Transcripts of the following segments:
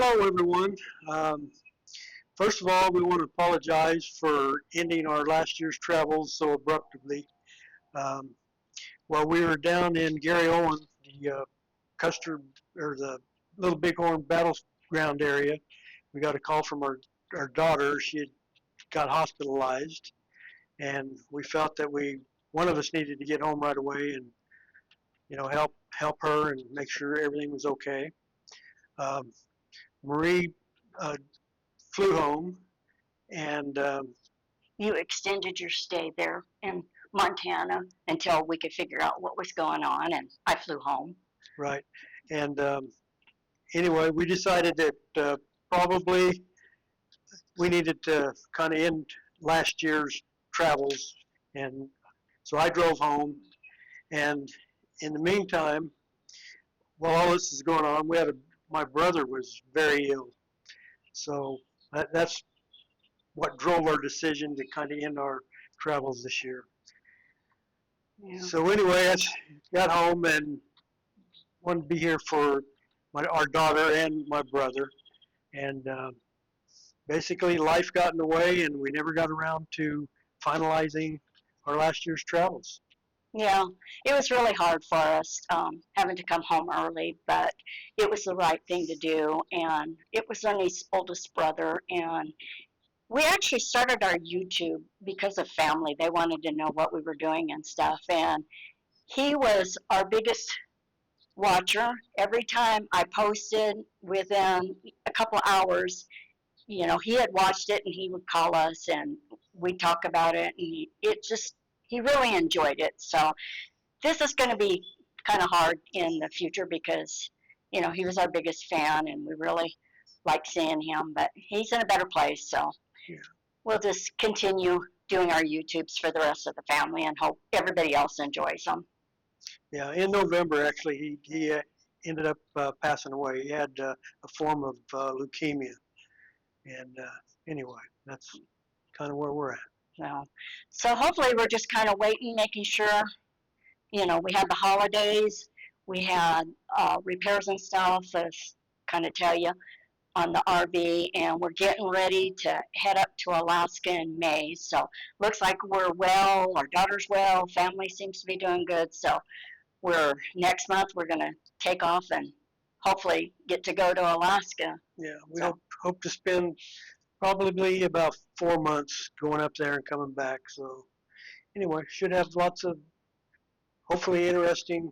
Hello, everyone. Um, First of all, we want to apologize for ending our last year's travels so abruptly. Um, While we were down in Gary Owen, the Custer or the Little Bighorn Battleground area, we got a call from our daughter. She had got hospitalized, and we felt that one of us needed to get home right away and help her and make sure everything was okay. Um, Marie uh, flew home, and You extended your stay there in Montana until we could figure out what was going on, and I flew home. right. And anyway, we decided that probably we needed to kind of end last year's travels, and so I drove home. And in the meantime, while all this is going on, my brother was very ill, so that's what drove our decision to kind of end our travels this year. Yeah. So anyway, I got home and wanted to be here for our daughter and my brother, and basically life got in the way, and we never got around to finalizing our last year's travels. Yeah, it was really hard for us having to come home early, but it was the right thing to do. And it was Ernie's oldest brother. And we actually started our YouTube because of family. They wanted to know what we were doing and stuff. And he was our biggest watcher. Every time I posted, within a couple hours, he had watched it and he would call us and we'd talk about it. And he really enjoyed it. So this is going to be kind of hard in the future because, he was our biggest fan and we really like seeing him, but he's in a better place. So Yeah. we'll just continue doing our YouTubes for the rest of the family and hope everybody else enjoys them. Yeah, in November, actually, he ended up passing away. He had a form of leukemia, and anyway, that's kind of where we're at. So hopefully we're just kind of waiting, making sure, we had the holidays, we had repairs and stuff, as kind of tell you, on the RV, and we're getting ready to head up to Alaska in May. So looks like we're well, our daughter's well, family seems to be doing good. So next month we're gonna take off and hopefully get to go to Alaska. Yeah, we hope to spend probably about 4 months going up there and coming back. So anyway, should have lots of hopefully interesting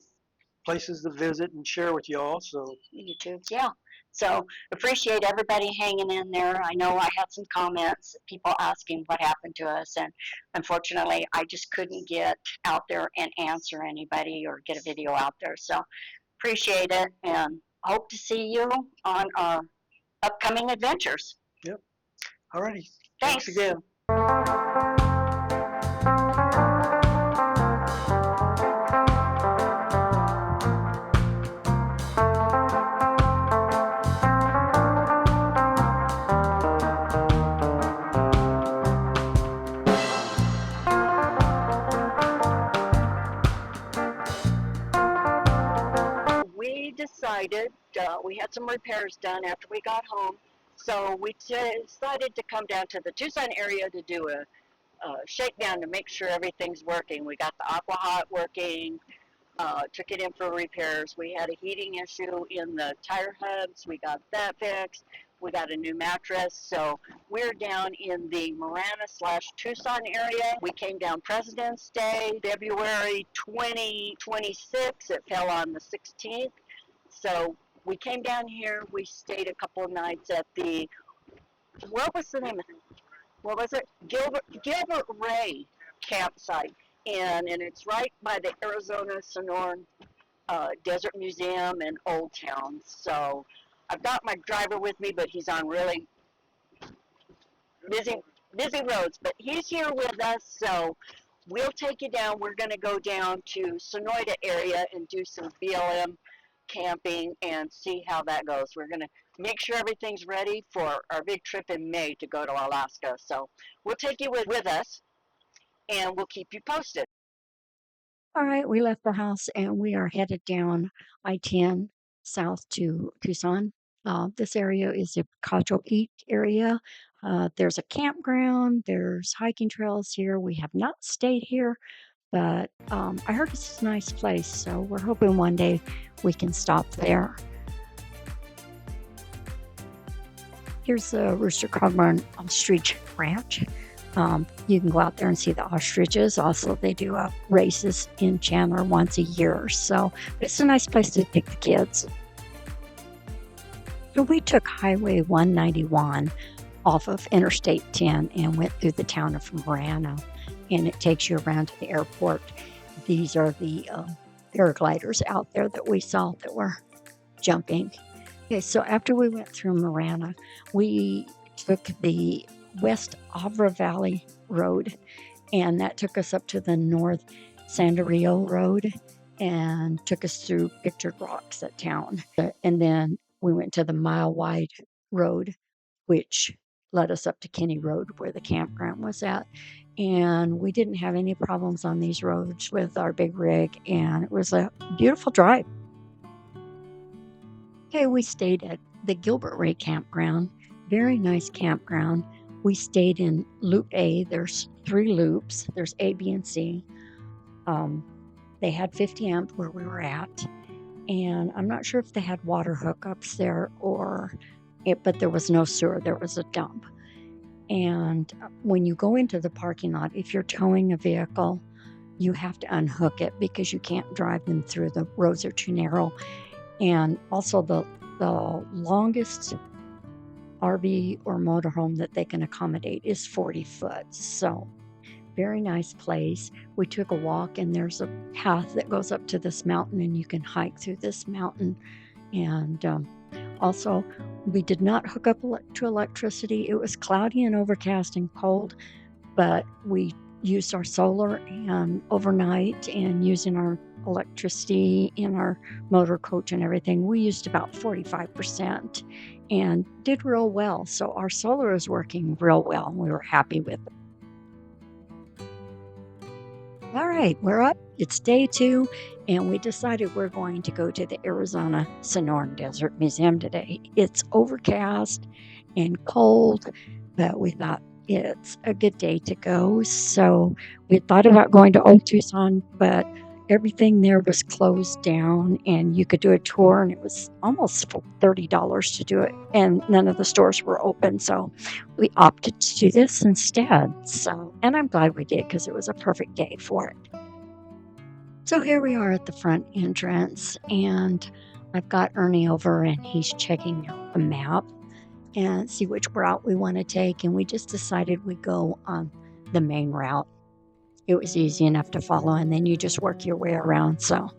places to visit and share with y'all. So YouTubes, yeah. So appreciate everybody hanging in there. I know I had some comments, people asking what happened to us, and unfortunately, I just couldn't get out there and answer anybody or get a video out there. So appreciate it, and hope to see you on our upcoming adventures. Yep. Alrighty. Thanks again. We decided we had some repairs done after we got home, so we decided to come down to the Tucson area to do a shakedown to make sure everything's working. We got the aqua hot working, took it in for repairs. We had a heating issue in the tire hubs. We got that fixed. We got a new mattress. So we're down in the Marana/Tucson area. We came down President's Day, February 2026. It fell on the 16th. So we came down here. We stayed a couple of nights at what was the name of it? What was it? Gilbert Ray campsite. And it's right by the Arizona Sonoran Desert Museum and Old Town. So I've got my driver with me, but he's on really busy roads. But he's here with us, so we'll take you down. We're going to go down to Sonora area and do some BLM camping and see how that goes. We're going to make sure everything's ready for our big trip in May to go to Alaska. So we'll take you with us, and we'll keep you posted. All right, we left the house and we are headed down I-10 south to Tucson. This area is the Picacho Peak area. There's a campground, there's hiking trails here. We have not stayed here, but I heard it's a nice place, so we're hoping one day we can stop there. Here's the Rooster Cogburn Ostrich Ranch. You can go out there and see the ostriches. Also, they do races in Chandler once a year, so it's a nice place to take the kids. So we took Highway 191 off of Interstate 10 and went through the town of Marana, and it takes you around to the airport. These are the paragliders out there that we saw that were jumping. Okay, so after we went through Marana, we took the West Avra Valley Road, and that took us up to the North Sandario Road and took us through Pictured Rocks, that town. And then we went to the Mile Wide Road, which led us up to Kinney Road where the campground was at. And we didn't have any problems on these roads with our big rig, and it was a beautiful drive. Okay, we stayed at the Gilbert Ray Campground. Very nice campground. We stayed in Loop A. There's 3 loops. There's A, B, and C. They had 50 amp where we were at. And I'm not sure if they had water hookups there but there was no sewer. There was a dump. And when you go into the parking lot, if you're towing a vehicle, you have to unhook it because you can't drive them through. The roads are too narrow. And also the longest RV or motorhome that they can accommodate is 40 foot. So very nice place. We took a walk, and there's a path that goes up to this mountain, and you can hike through this mountain. And also, we did not hook up to electricity. It was cloudy and overcast and cold, but we used our solar and overnight, and using our electricity in our motor coach and everything, we used about 45% and did real well. So our solar is working real well, and we were happy with it. All right, we're up. It's day 2, and we decided we're going to go to the Arizona Sonoran Desert Museum today. It's overcast and cold, but we thought it's a good day to go. So we thought about going to Old Tucson, but everything there was closed down, and you could do a tour, and it was almost $30 to do it, and none of the stores were open. So we opted to do this instead. And I'm glad we did, because it was a perfect day for it. So here we are at the front entrance, and I've got Ernie over, and he's checking out the map and see which route we want to take. And we just decided we'd go on the main route. It was easy enough to follow, and then you just work your way around. So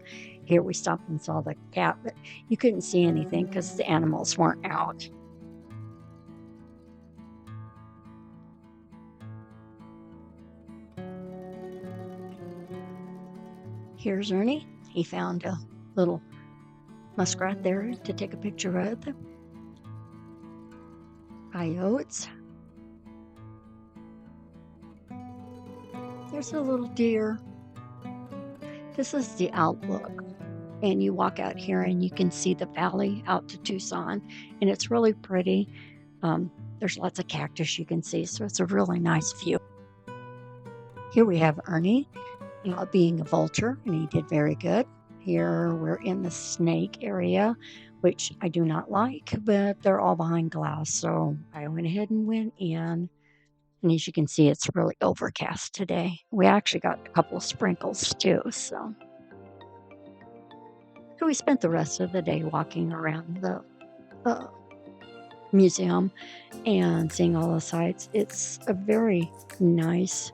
here we stopped and saw the cat, but you couldn't see anything because the animals weren't out. Here's Ernie. He found a little muskrat there to take a picture of. Coyotes. There's a little deer. This is the outlook. And you walk out here and you can see the valley out to Tucson. And it's really pretty. There's lots of cactus you can see. So it's a really nice view. Here we have Ernie being a vulture. And he did very good. Here we're in the snake area, which I do not like. But they're all behind glass. So I went ahead and went in. And as you can see, it's really overcast today. We actually got a couple of sprinkles too. So we spent the rest of the day walking around the museum and seeing all the sights. It's a very nice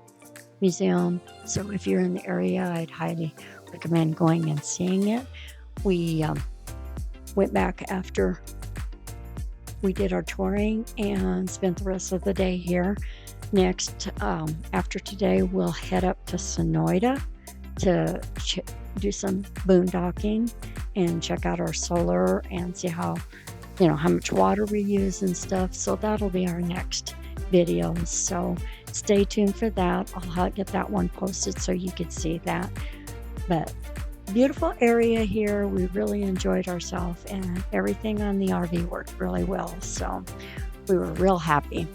museum. So if you're in the area, I'd highly recommend going and seeing it. We went back after we did our touring and spent the rest of the day here. Next, after today, we'll head up to Sonora to do some boondocking and check out our solar and see how much water we use and stuff. So that'll be our next video. So stay tuned for that. I'll get that one posted so you can see that. But Beautiful area here. We really enjoyed ourselves, and everything on the RV worked really well. So we were real happy.